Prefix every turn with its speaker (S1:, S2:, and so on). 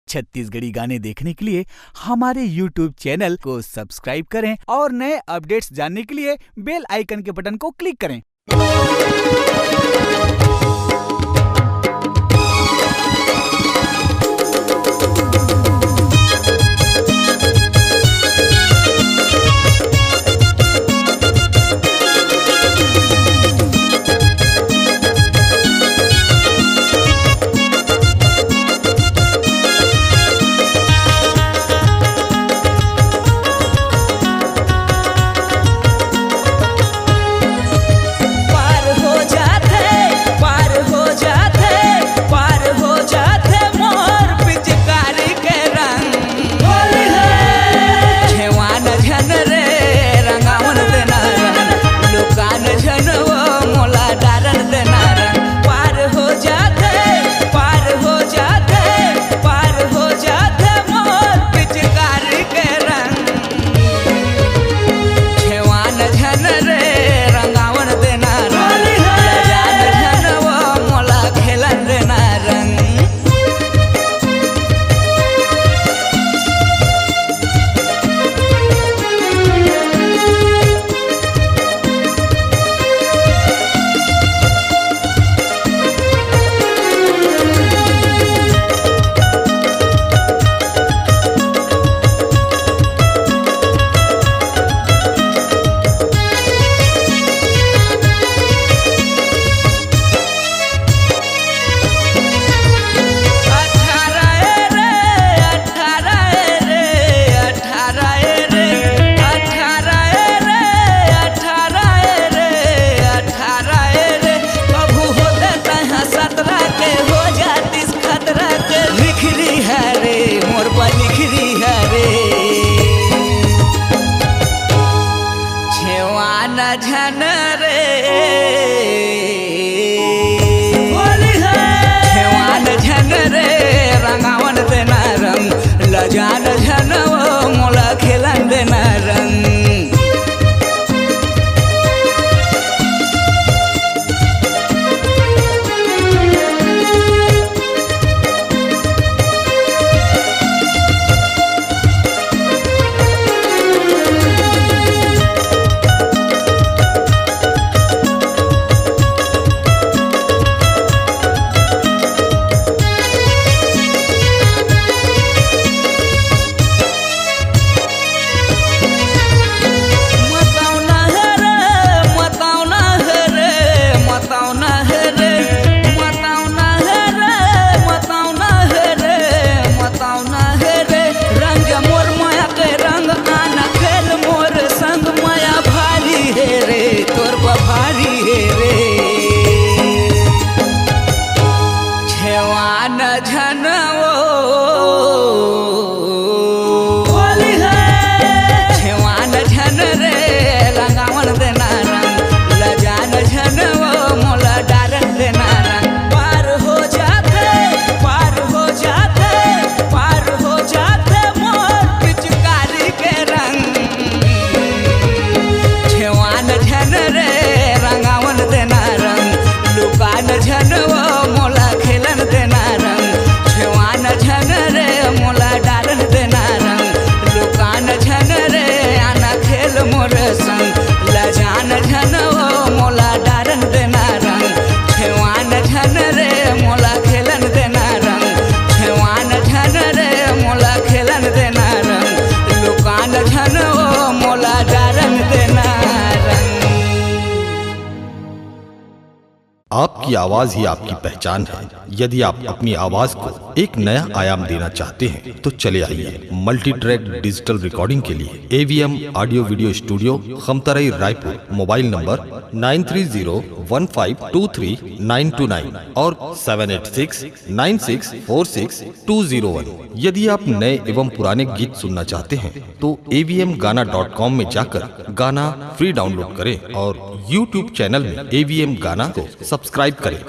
S1: छत्तीसगढ़ी गाने देखने के लिए हमारे YouTube चैनल को सब्सक्राइब करें और नए अपडेट्स जानने के लिए बेल आइकन के बटन को क्लिक करें। झन रे खेवान झन रे रंगावन देना रंग लजान झन मोला खेलन देना रंग।
S2: आपकी आवाज ही आपकी पहचान है। यदि आप अपनी आवाज को एक नया आयाम देना चाहते हैं तो चले आइए मल्टी ट्रैक डिजिटल रिकॉर्डिंग के लिए AVM audio video studio Khamtarai Raipur. Mobile number 9301523929 और 7869646201। यदि आप नए एवं पुराने गीत सुनना चाहते हैं तो avmgana.com में जाकर गाना फ्री डाउनलोड करें और YouTube चैनल में AVM गाना को सब्सक्राइब करें।